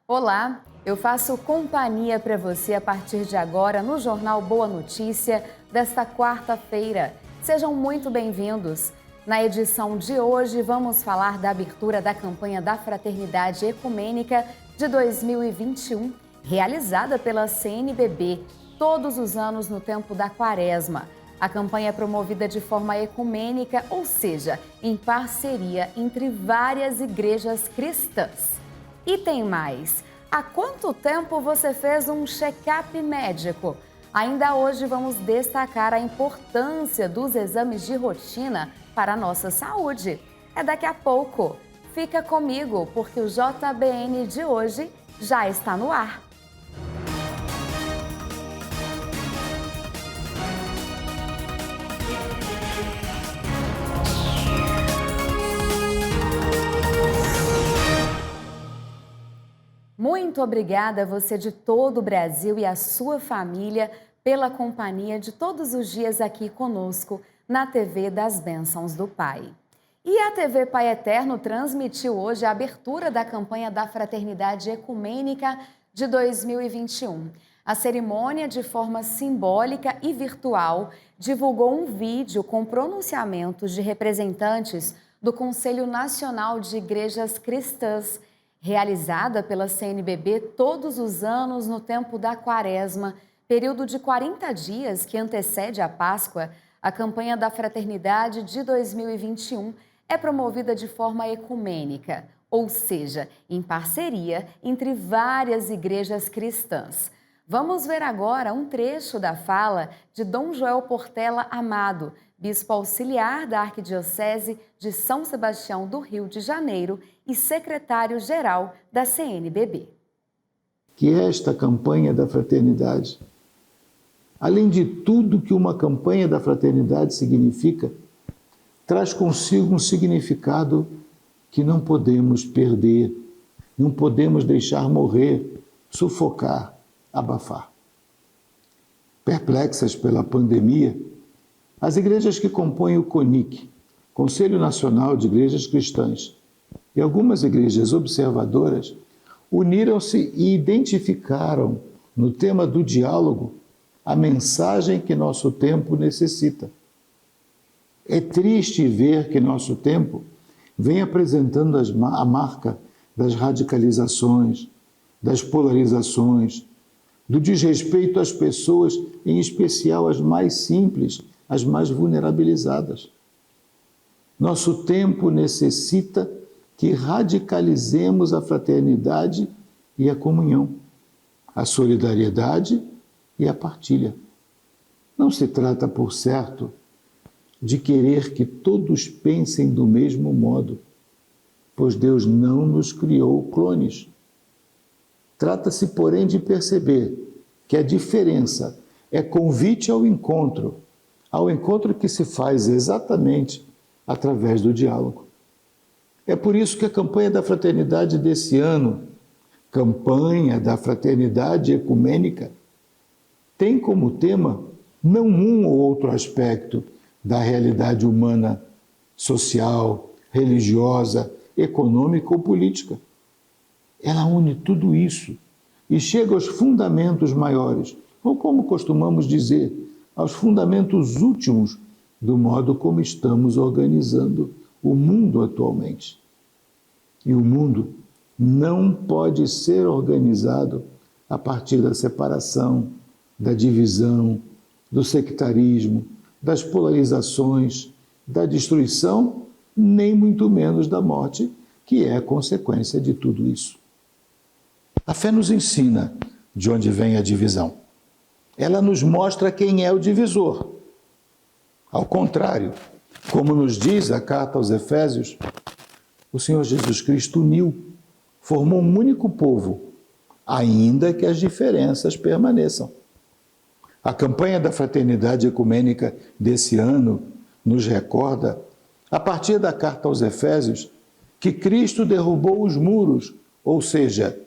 Olá, eu faço companhia para você a partir de agora no Jornal Boa Notícia desta quarta-feira. Sejam muito bem-vindos. Na edição de hoje, vamos falar da abertura da campanha da Fraternidade Ecumênica de 2021, realizada pela CNBB todos os anos no tempo da Quaresma. A campanha é promovida de forma ecumênica, ou seja, em parceria entre várias igrejas cristãs. E tem mais. Há quanto tempo você fez um check-up médico? Ainda hoje vamos destacar a importância dos exames de rotina para a nossa saúde. É daqui a pouco. Fica comigo, porque o JBN de hoje já está no ar. Muito obrigada a você de todo o Brasil e a sua família pela companhia de todos os dias aqui conosco na TV das Bênçãos do Pai. E a TV Pai Eterno transmitiu hoje a abertura da campanha da Fraternidade Ecumênica de 2021. A cerimônia, de forma simbólica e virtual, divulgou um vídeo com pronunciamentos de representantes do Conselho Nacional de Igrejas Cristãs, realizada pela CNBB todos os anos no tempo da Quaresma, período de 40 dias que antecede a Páscoa. A campanha da Fraternidade de 2021 é promovida de forma ecumênica, ou seja, em parceria entre várias igrejas cristãs. Vamos ver agora um trecho da fala de Dom Joel Portela Amado, bispo auxiliar da Arquidiocese de São Sebastião do Rio de Janeiro e secretário-geral da CNBB. Que esta campanha da fraternidade, além de tudo que uma campanha da fraternidade significa, traz consigo um significado que não podemos perder, não podemos deixar morrer, sufocar, abafar. Perplexas pela pandemia, as igrejas que compõem o CONIC, Conselho Nacional de Igrejas Cristãs, e algumas igrejas observadoras uniram-se e identificaram no tema do diálogo a mensagem que nosso tempo necessita. É triste ver que nosso tempo vem apresentando a marca das radicalizações, das polarizações, do desrespeito às pessoas, em especial as mais simples, as mais vulnerabilizadas. Nosso tempo necessita que radicalizemos a fraternidade e a comunhão, a solidariedade e a partilha. Não se trata, por certo, de querer que todos pensem do mesmo modo, pois Deus não nos criou clones. Trata-se, porém, de perceber que a diferença é convite ao encontro que se faz exatamente através do diálogo. É por isso que a campanha da fraternidade desse ano, Campanha da Fraternidade Ecumênica, tem como tema não um ou outro aspecto da realidade humana, social, religiosa, econômica ou política. Ela une tudo isso e chega aos fundamentos maiores, ou como costumamos dizer, aos fundamentos últimos do modo como estamos organizando o mundo atualmente. E o mundo não pode ser organizado a partir da separação, da divisão, do sectarismo, das polarizações, da destruição, nem muito menos da morte, que é a consequência de tudo isso. A fé nos ensina de onde vem a divisão. Ela nos mostra quem é o divisor. Ao contrário, como nos diz a carta aos Efésios, o Senhor Jesus Cristo uniu, formou um único povo, ainda que as diferenças permaneçam. A campanha da Fraternidade Ecumênica desse ano nos recorda, a partir da carta aos Efésios, que Cristo derrubou os muros, ou seja,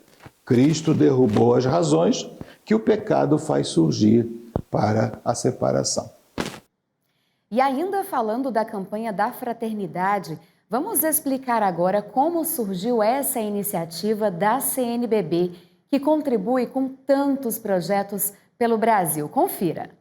Cristo derrubou as razões que o pecado faz surgir para a separação. E ainda falando da campanha da fraternidade, Vamos explicar agora como surgiu essa iniciativa da CNBB, que contribui com tantos projetos pelo Brasil. Confira.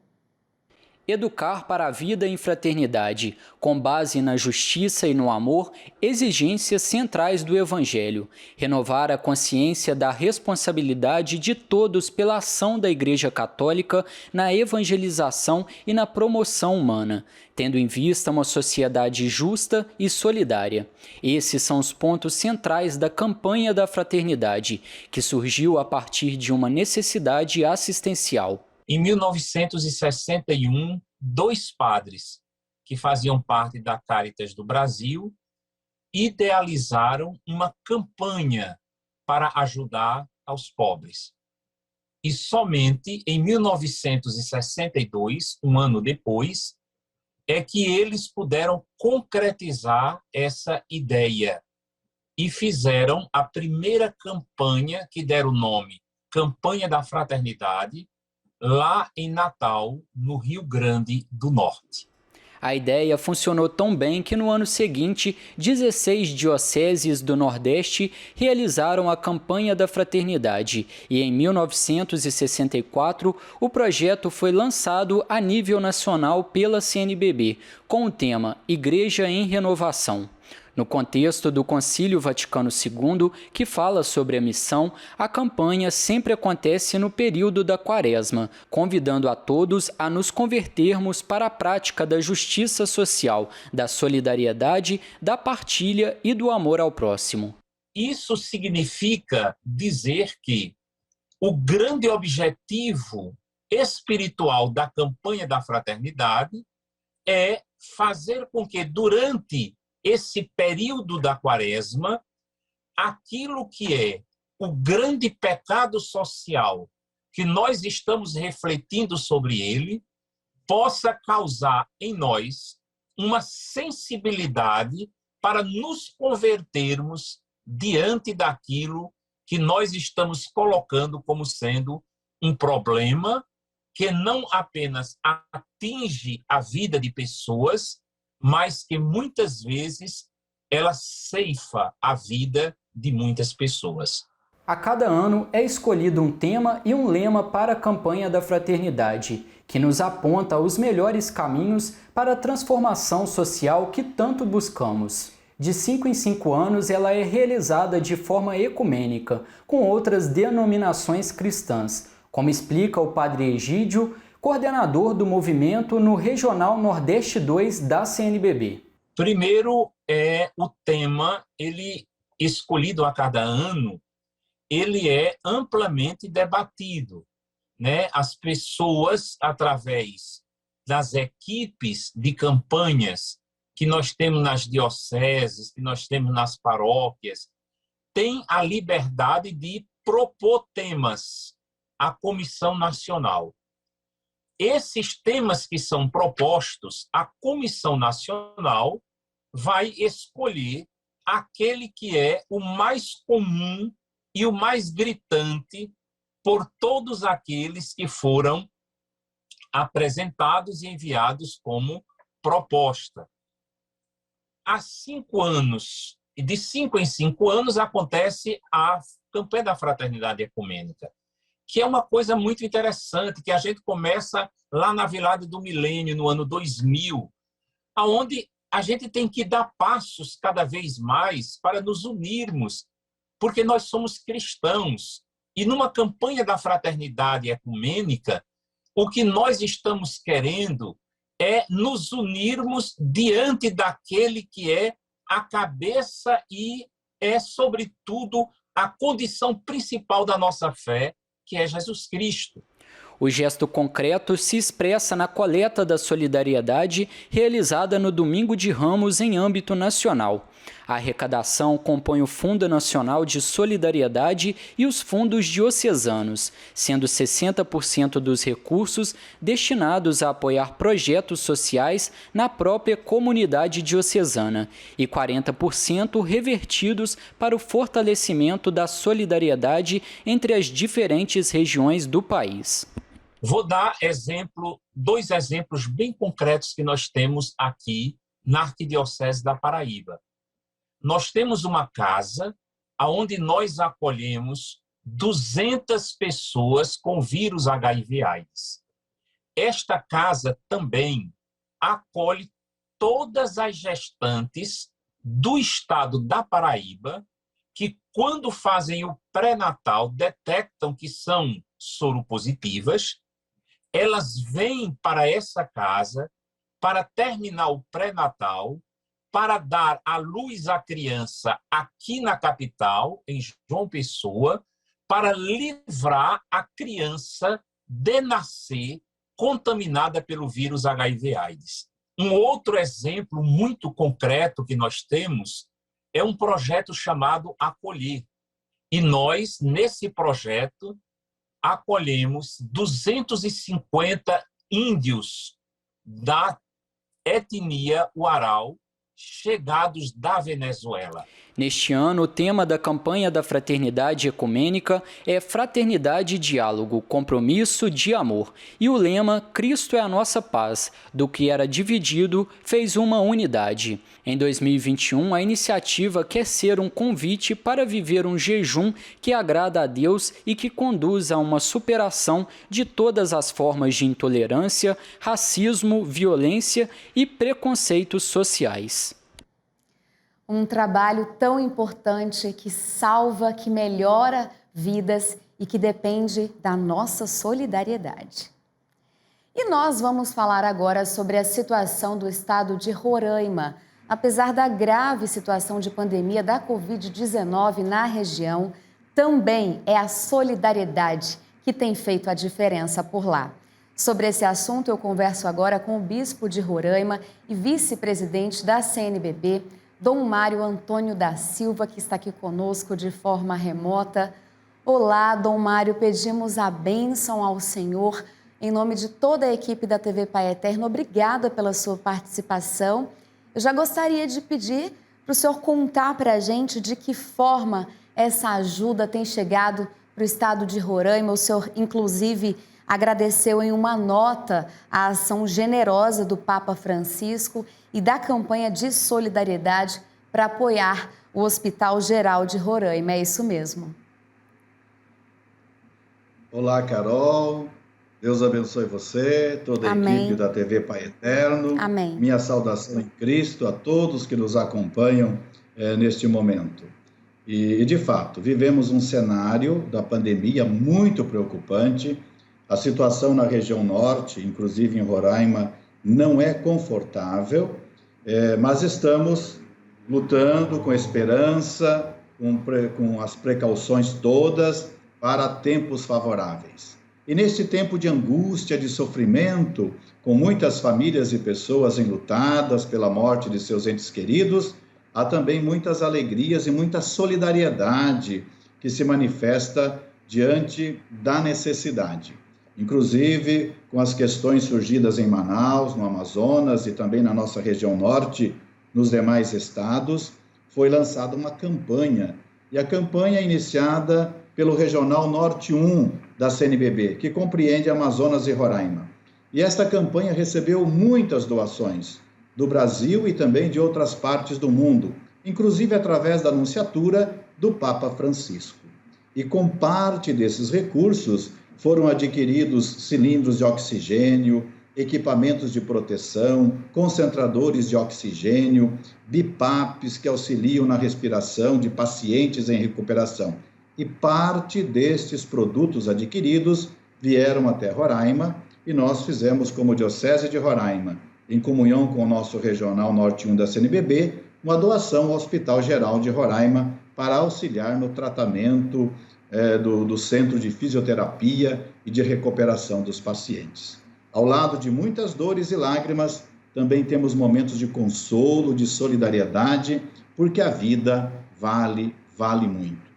Educar para a vida em fraternidade, com base na justiça e no amor, exigências centrais do Evangelho. Renovar a consciência da responsabilidade de todos pela ação da Igreja Católica na evangelização e na promoção humana, tendo em vista uma sociedade justa e solidária. Esses são os pontos centrais da campanha da fraternidade, que surgiu a partir de uma necessidade assistencial. Em 1961, dois padres que faziam parte da Caritas do Brasil idealizaram uma campanha para ajudar aos pobres. E somente em 1962, um ano depois, é que eles puderam concretizar essa ideia e fizeram a primeira campanha, que deram o nome Campanha da Fraternidade, lá em Natal, no Rio Grande do Norte. A ideia funcionou tão bem que no ano seguinte, 16 dioceses do Nordeste realizaram a Campanha da Fraternidade e em 1964 o projeto foi lançado a nível nacional pela CNBB, com o tema Igreja em Renovação. No contexto do Concílio Vaticano II, que fala sobre a missão, a campanha sempre acontece no período da Quaresma, convidando a todos a nos convertermos para a prática da justiça social, da solidariedade, da partilha e do amor ao próximo. Isso significa dizer que o grande objetivo espiritual da campanha da fraternidade é fazer com que, durante esse período da Quaresma, aquilo que é o grande pecado social que nós estamos refletindo sobre ele, possa causar em nós uma sensibilidade para nos convertermos diante daquilo que nós estamos colocando como sendo um problema que não apenas atinge a vida de pessoas, mas que muitas vezes ela ceifa a vida de muitas pessoas. A cada ano é escolhido um tema e um lema para a campanha da fraternidade, que nos aponta os melhores caminhos para a transformação social que tanto buscamos. De 5 em 5 anos, ela é realizada de forma ecumênica, com outras denominações cristãs, como explica o Padre Egídio, coordenador do movimento no Regional Nordeste 2 da CNBB. Primeiro, o tema, ele escolhido a cada ano, ele é amplamente debatido, né? As pessoas, através das equipes de campanhas que nós temos nas dioceses, que nós temos nas paróquias, têm a liberdade de propor temas à Comissão Nacional. Esses temas que são propostos, a Comissão Nacional vai escolher aquele que é o mais comum e o mais gritante por todos aqueles que foram apresentados e enviados como proposta. Há 5 anos, e de 5 em 5 anos, acontece a Campanha da Fraternidade Ecumênica, que é uma coisa muito interessante, que a gente começa lá na virada do milênio, no ano 2000, onde a gente tem que dar passos cada vez mais para nos unirmos, porque nós somos cristãos. E numa campanha da fraternidade ecumênica, o que nós estamos querendo é nos unirmos diante daquele que é a cabeça e é, sobretudo, a condição principal da nossa fé, que é Jesus Cristo. O gesto concreto se expressa na coleta da solidariedade realizada no Domingo de Ramos em âmbito nacional. A arrecadação compõe o Fundo Nacional de Solidariedade e os fundos diocesanos, sendo 60% dos recursos destinados a apoiar projetos sociais na própria comunidade diocesana e 40% revertidos para o fortalecimento da solidariedade entre as diferentes regiões do país. Vou dar dois exemplos bem concretos que nós temos aqui na Arquidiocese da Paraíba. nós temos uma casa onde nós acolhemos 200 pessoas com vírus HIV/AIDS. Esta casa também acolhe todas as gestantes do estado da Paraíba que, quando fazem o pré-natal, detectam que são soropositivas, elas vêm para essa casa para terminar o pré-natal, para dar à luz à criança aqui na capital, em João Pessoa, para livrar a criança de nascer contaminada pelo vírus HIV/AIDS. Um outro exemplo muito concreto que nós temos é um projeto chamado Acolher. E nós, nesse projeto, acolhemos 250 índios da etnia Uarau, chegados da Venezuela. Neste ano, o tema da campanha da Fraternidade Ecumênica é Fraternidade e Diálogo, Compromisso de Amor. E o lema Cristo é a nossa paz, do que era dividido, fez uma unidade. Em 2021, a iniciativa quer ser um convite para viver um jejum que agrada a Deus e que conduz a uma superação de todas as formas de intolerância, racismo, violência e preconceitos sociais. Um trabalho tão importante que salva, que melhora vidas e que depende da nossa solidariedade. E nós vamos falar agora sobre a situação do estado de Roraima. Apesar da grave situação de pandemia da Covid-19 na região, também é a solidariedade que tem feito a diferença por lá. Sobre esse assunto, eu converso agora com o bispo de Roraima e vice-presidente da CNBB, Dom Mário Antônio da Silva, que está aqui conosco de forma remota. Olá, Dom Mário, pedimos a bênção ao Senhor. Em nome de toda a equipe da TV Pai Eterno, obrigada pela sua participação. Eu já gostaria de pedir para o senhor contar para a gente de que forma essa ajuda tem chegado para o estado de Roraima. O senhor, inclusive, agradeceu em uma nota a ação generosa do Papa Francisco e da campanha de solidariedade para apoiar o Hospital Geral de Roraima. É isso mesmo. Olá, Carol. Deus abençoe você, toda a equipe da TV Pai Eterno. Amém. Minha saudação em Cristo a todos que nos acompanham neste momento. E, de fato, vivemos um cenário da pandemia muito preocupante. A situação na região norte, inclusive em Roraima, não é confortável, mas estamos lutando com esperança, com as precauções todas para tempos favoráveis. E neste tempo de angústia, de sofrimento, com muitas famílias e pessoas enlutadas pela morte de seus entes queridos, há também muitas alegrias e muita solidariedade que se manifesta diante da necessidade. Inclusive, com as questões surgidas em Manaus, no Amazonas e também na nossa região norte, nos demais estados, foi lançada uma campanha. E a campanha é iniciada pelo Regional Norte 1 da CNBB, que compreende Amazonas e Roraima. E esta campanha recebeu muitas doações do Brasil e também de outras partes do mundo, inclusive através da anunciatura do Papa Francisco. E com parte desses recursos foram adquiridos cilindros de oxigênio, equipamentos de proteção, concentradores de oxigênio, BIPAPs que auxiliam na respiração de pacientes em recuperação. E parte destes produtos adquiridos vieram até Roraima e nós fizemos, como Diocese de Roraima, em comunhão com o nosso Regional Norte 1 da CNBB, uma doação ao Hospital Geral de Roraima para auxiliar no tratamento do Centro de Fisioterapia e de Recuperação dos pacientes. Ao lado de muitas dores e lágrimas, também temos momentos de consolo, de solidariedade, porque a vida vale muito.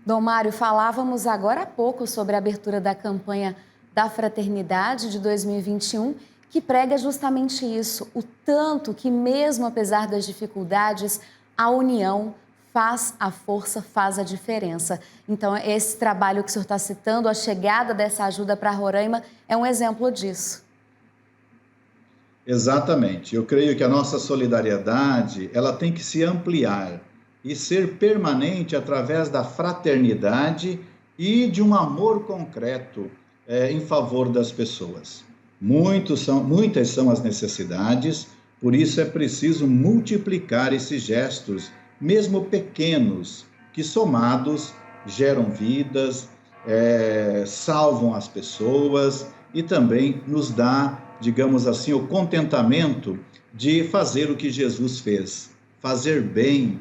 Dom Mário, falávamos agora há pouco sobre a abertura da campanha da Fraternidade de 2021, que prega justamente isso, o tanto que mesmo apesar das dificuldades, a união faz a força, faz a diferença. Então, esse trabalho que o senhor está citando, a chegada dessa ajuda para Roraima, é um exemplo disso. Exatamente. Eu creio que a nossa solidariedade, ela tem que se ampliar. e ser permanente através da fraternidade e de um amor concreto em favor das pessoas. Muitas são as necessidades, por isso é preciso multiplicar esses gestos, mesmo pequenos, que somados geram vidas, salvam as pessoas e também nos dá, digamos assim, o contentamento de fazer o que Jesus fez, fazer bem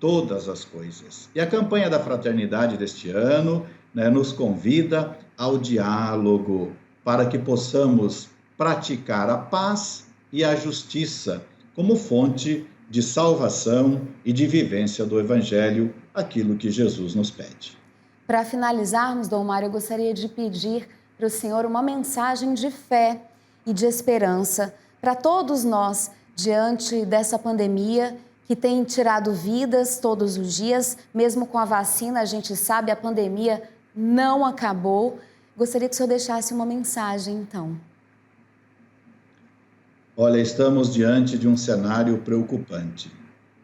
todas as coisas. E a campanha da fraternidade deste ano, nos convida ao diálogo, para que possamos praticar a paz e a justiça como fonte de salvação e de vivência do Evangelho, aquilo que Jesus nos pede. Para finalizarmos, Dom Mário, eu gostaria de pedir para o senhor uma mensagem de fé e de esperança para todos nós diante dessa pandemia que tem tirado vidas todos os dias. Mesmo com a vacina, a gente sabe, a pandemia não acabou. Gostaria que o senhor deixasse uma mensagem, então. Olha, estamos diante de um cenário preocupante.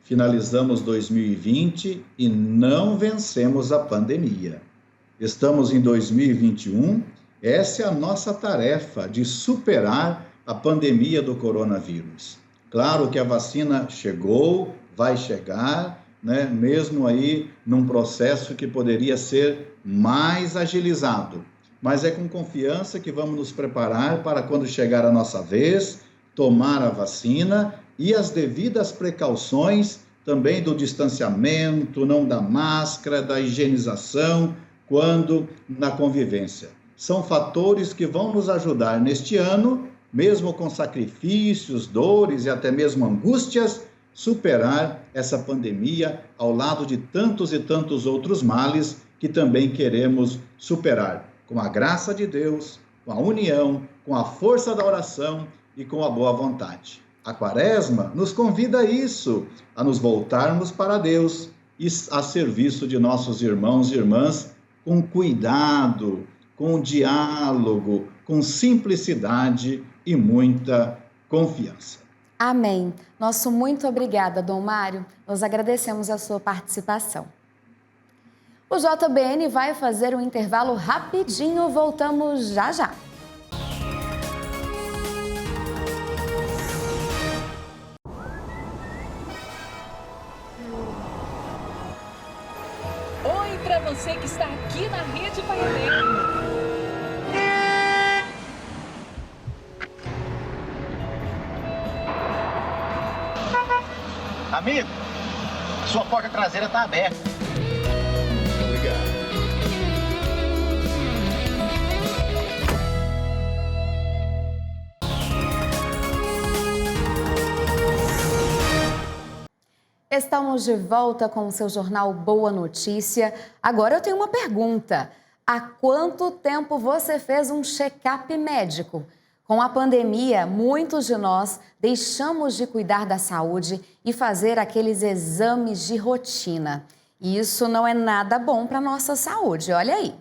Finalizamos 2020 e não vencemos a pandemia. Estamos em 2021, essa é a nossa tarefa de superar a pandemia do coronavírus. Claro que a vacina chegou, vai chegar, mesmo aí num processo que poderia ser mais agilizado. Mas é com confiança que vamos nos preparar para quando chegar a nossa vez, tomar a vacina e as devidas precauções também do distanciamento, não da máscara, da higienização, quando na convivência. São fatores que vão nos ajudar neste ano, mesmo com sacrifícios, dores e até mesmo angústias, superar essa pandemia ao lado de tantos e tantos outros males que também queremos superar, com a graça de Deus, com a união, com a força da oração e com a boa vontade. A Quaresma nos convida a isso, a nos voltarmos para Deus e a serviço de nossos irmãos e irmãs com cuidado, com diálogo, com simplicidade e muita confiança. Amém. Nosso muito obrigada, Dom Mário. Nós agradecemos a sua participação. O JBN vai fazer um intervalo rapidinho, voltamos já já. Oi para você que está aqui na Rede Pai Eterno. Amigo, sua porta traseira está aberta. Obrigado. Estamos de volta com o seu jornal Boa Notícia. Agora eu tenho uma pergunta. Há quanto tempo você fez um check-up médico? Com a pandemia, muitos de nós deixamos de cuidar da saúde e fazer aqueles exames de rotina. E isso não é nada bom para a nossa saúde, olha aí.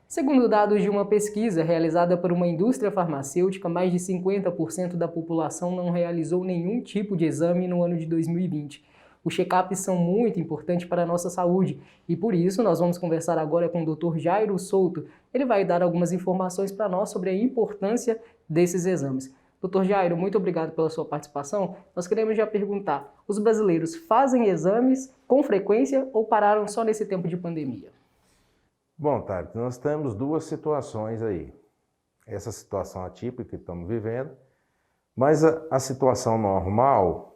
Segundo dados de uma pesquisa realizada por uma indústria farmacêutica, mais de 50% da população não realizou nenhum tipo de exame no ano de 2020. Os check-ups são muito importantes para a nossa saúde e por isso nós vamos conversar agora com o Dr. Jairo Souto. Ele vai dar algumas informações para nós sobre a importância desses exames. Dr. Jairo, muito obrigado pela sua participação. Nós queremos já perguntar, os brasileiros fazem exames com frequência ou pararam só nesse tempo de pandemia? Bom, Tárcio, nós temos duas situações aí. Essa situação atípica que estamos vivendo, mas a situação normal,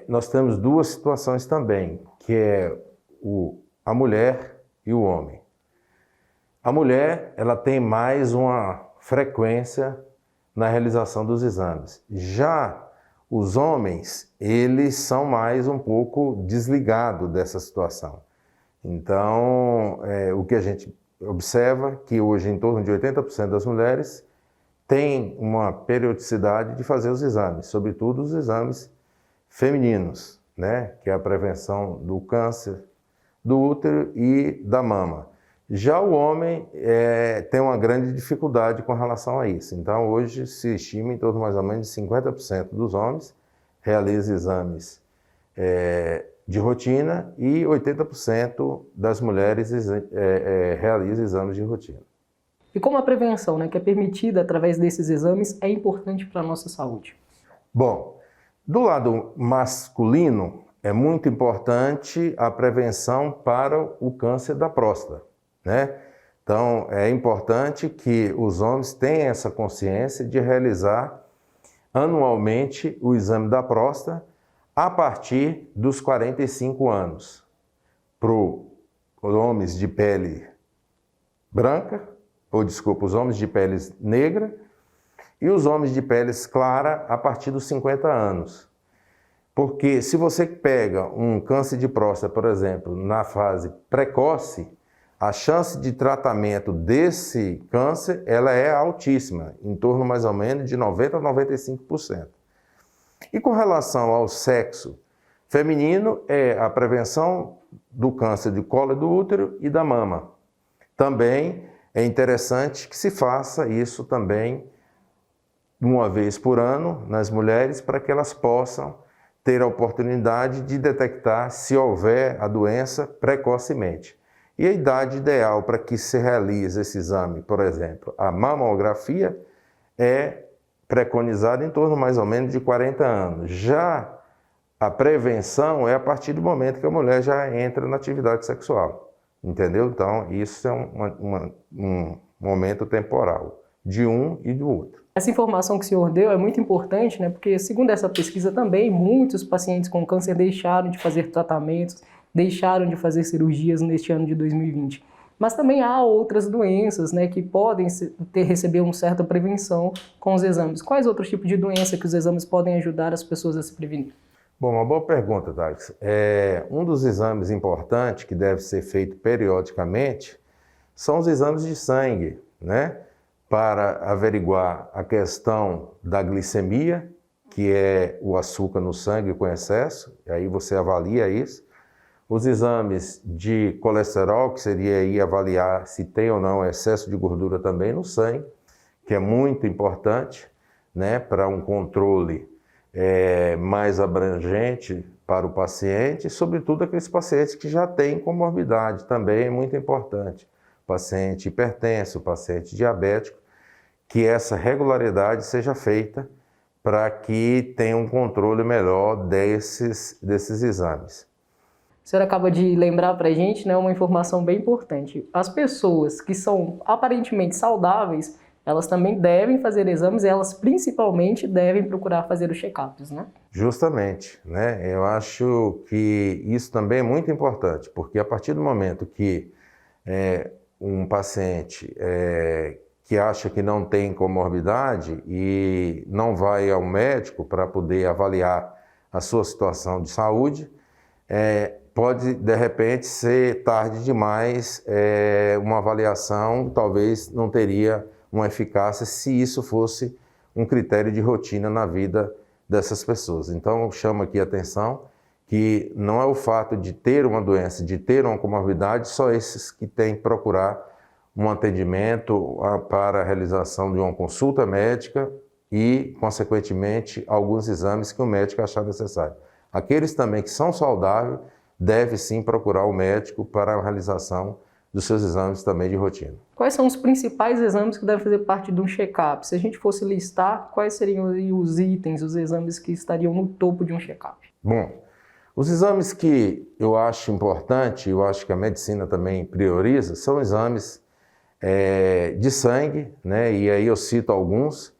nós temos duas situações também, que é a mulher e o homem. A mulher, ela tem mais uma frequência na realização dos exames. Já os homens, eles são mais um pouco desligados dessa situação. Então, o que a gente observa que hoje em torno de 80% das mulheres têm uma periodicidade de fazer os exames, sobretudo os exames femininos, que é a prevenção do câncer do útero e da mama. Já o homem tem uma grande dificuldade com relação a isso. Então, hoje se estima em torno mais ou menos de 50% dos homens realizam exames de rotina e 80% das mulheres realizam exames de rotina. E como a prevenção, né, que é permitida através desses exames, é importante para a nossa saúde? Bom, do lado masculino, é muito importante a prevenção para o câncer da próstata, né? Então, é importante que os homens tenham essa consciência de realizar anualmente o exame da próstata a partir dos 45 anos. Para os homens de pele branca, os homens de pele negra e os homens de pele clara a partir dos 50 anos. Porque se você pega um câncer de próstata, por exemplo, na fase precoce, a chance de tratamento desse câncer ela é altíssima, em torno mais ou menos de 90% a 95%. E com relação ao sexo feminino, é a prevenção do câncer de colo do útero e da mama. Também é interessante que se faça isso também uma vez por ano nas mulheres, para que elas possam ter a oportunidade de detectar se houver a doença precocemente. E a idade ideal para que se realize esse exame, por exemplo, a mamografia, é preconizada em torno mais ou menos de 40 anos. Já a prevenção é a partir do momento que a mulher já entra na atividade sexual, entendeu? Então, isso é um momento temporal de um e do outro. Essa informação que o senhor deu é muito importante, né? Porque, segundo essa pesquisa também, muitos pacientes com câncer deixaram de fazer tratamentos, deixaram de fazer cirurgias neste ano de 2020. Mas também há outras doenças, né, que podem receber uma certa prevenção com os exames. Quais outros tipos de doença que os exames podem ajudar as pessoas a se prevenir? Bom, uma boa pergunta, Thales. Um dos exames importantes que deve ser feito periodicamente são os exames de sangue, né? Para averiguar a questão da glicemia, que é o açúcar no sangue com excesso, e aí você avalia isso. Os exames de colesterol, que seria aí avaliar se tem ou não excesso de gordura também no sangue, que é muito importante, né, para um controle mais abrangente para o paciente, sobretudo aqueles pacientes que já têm comorbidade, também é muito importante. Paciente hipertenso, paciente diabético, que essa regularidade seja feita para que tenha um controle melhor desses exames. O senhor acaba de lembrar para a gente, né, uma informação bem importante. As pessoas que são aparentemente saudáveis, elas também devem fazer exames e elas principalmente devem procurar fazer os check-ups, né? Justamente, né? Eu acho que isso também é muito importante, porque a partir do momento que um paciente que acha que não tem comorbidade e não vai ao médico para poder avaliar a sua situação de saúde, pode, de repente, ser tarde demais, uma avaliação talvez não teria uma eficácia se isso fosse um critério de rotina na vida dessas pessoas. Então, eu chamo aqui a atenção que não é o fato de ter uma doença, de ter uma comorbidade, só esses que têm que procurar um atendimento para a realização de uma consulta médica e, consequentemente, alguns exames que o médico achar necessário. Aqueles também que são saudáveis devem sim procurar o médico para a realização dos seus exames também de rotina. Quais são os principais exames que devem fazer parte de um check-up? Se a gente fosse listar, quais seriam os itens, os exames que estariam no topo de um check-up? Bom, os exames que eu acho importante, eu acho que a medicina também prioriza, são exames de sangue, né? E aí eu cito alguns,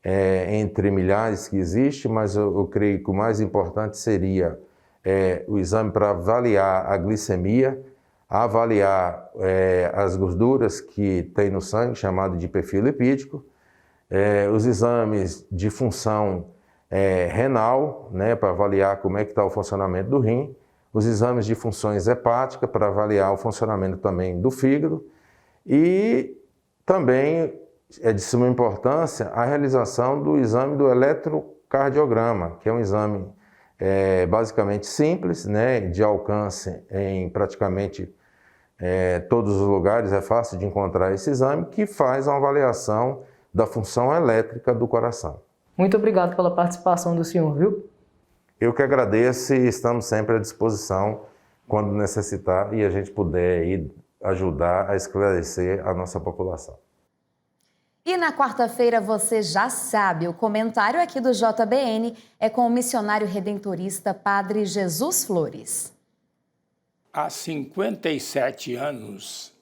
entre milhares que existem, mas eu creio que o mais importante seria o exame para avaliar a glicemia, avaliar as gorduras que tem no sangue, chamado de perfil lipídico, os exames de função renal, né, para avaliar como é que está o funcionamento do rim, os exames de funções hepáticas para avaliar o funcionamento também do fígado, e também é de suma importância a realização do exame do eletrocardiograma, que é um exame basicamente simples, né, de alcance em praticamente todos os lugares, é fácil de encontrar esse exame, que faz uma avaliação da função elétrica do coração. Muito obrigado pela participação do senhor, viu? Eu que agradeço e estamos sempre à disposição quando necessitar e a gente puder ir ajudar a esclarecer a nossa população. E na quarta-feira, você já sabe, o comentário aqui do JBN é com o missionário redentorista Padre Jesus Flores. Há 57 anos,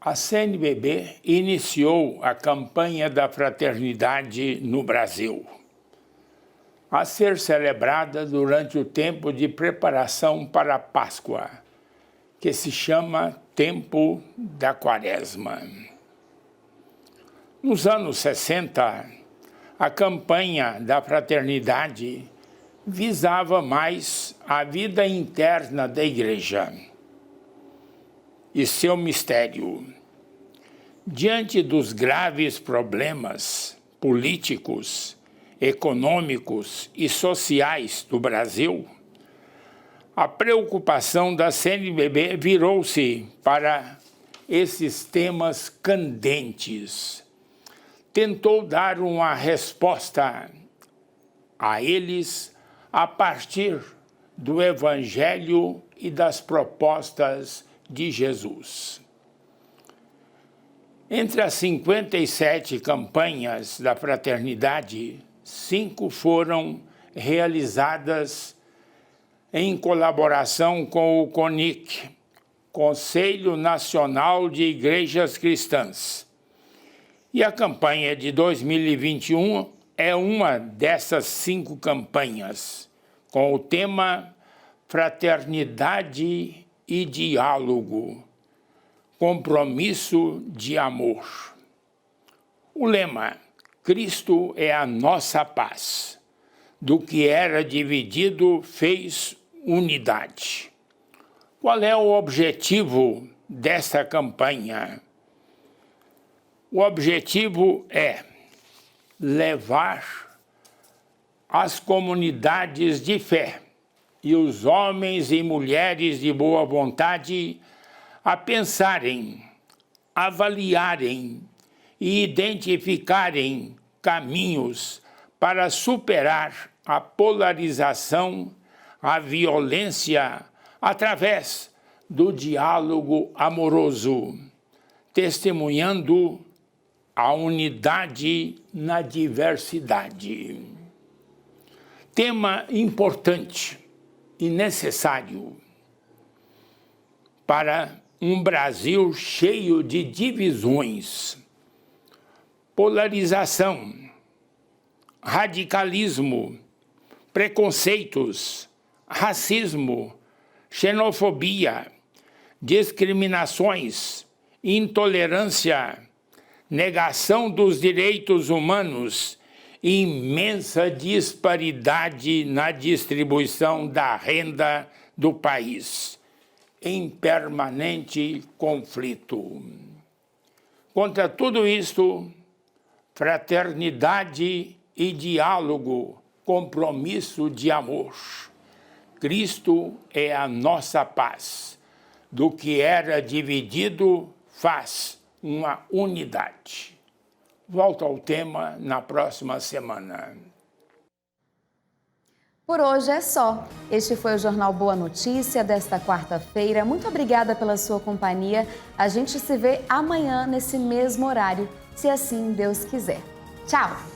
a CNBB iniciou a campanha da fraternidade no Brasil, a ser celebrada durante o tempo de preparação para a Páscoa, que se chama Tempo da Quaresma. Nos anos 60, a campanha da fraternidade visava mais a vida interna da Igreja e seu mistério. Diante dos graves problemas políticos, econômicos e sociais do Brasil, a preocupação da CNBB virou-se para esses temas candentes. Tentou dar uma resposta a eles a partir do Evangelho e das propostas de Jesus. Entre as 57 campanhas da fraternidade, 5 foram realizadas em colaboração com o CONIC, Conselho Nacional de Igrejas Cristãs. E a campanha de 2021 é uma dessas 5 campanhas, com o tema Fraternidade e Diálogo, Compromisso de Amor. O lema, Cristo é a nossa paz. Do que era dividido, fez unidade. Qual é o objetivo dessa campanha? O objetivo é levar as comunidades de fé e os homens e mulheres de boa vontade a pensarem, avaliarem e identificarem caminhos para superar a polarização, a violência, através do diálogo amoroso, testemunhando a unidade na diversidade. Tema importante e necessário para um Brasil cheio de divisões, polarização, radicalismo, preconceitos, racismo, xenofobia, discriminações, intolerância, negação dos direitos humanos e imensa disparidade na distribuição da renda do país, em permanente conflito. Contra tudo isto, fraternidade e diálogo, compromisso de amor. Cristo é a nossa paz. Do que era dividido, faz uma unidade. Volto ao tema na próxima semana. Por hoje é só. Este foi o Jornal Boa Notícia desta quarta-feira. Muito obrigada pela sua companhia. A gente se vê amanhã nesse mesmo horário, se assim Deus quiser. Tchau!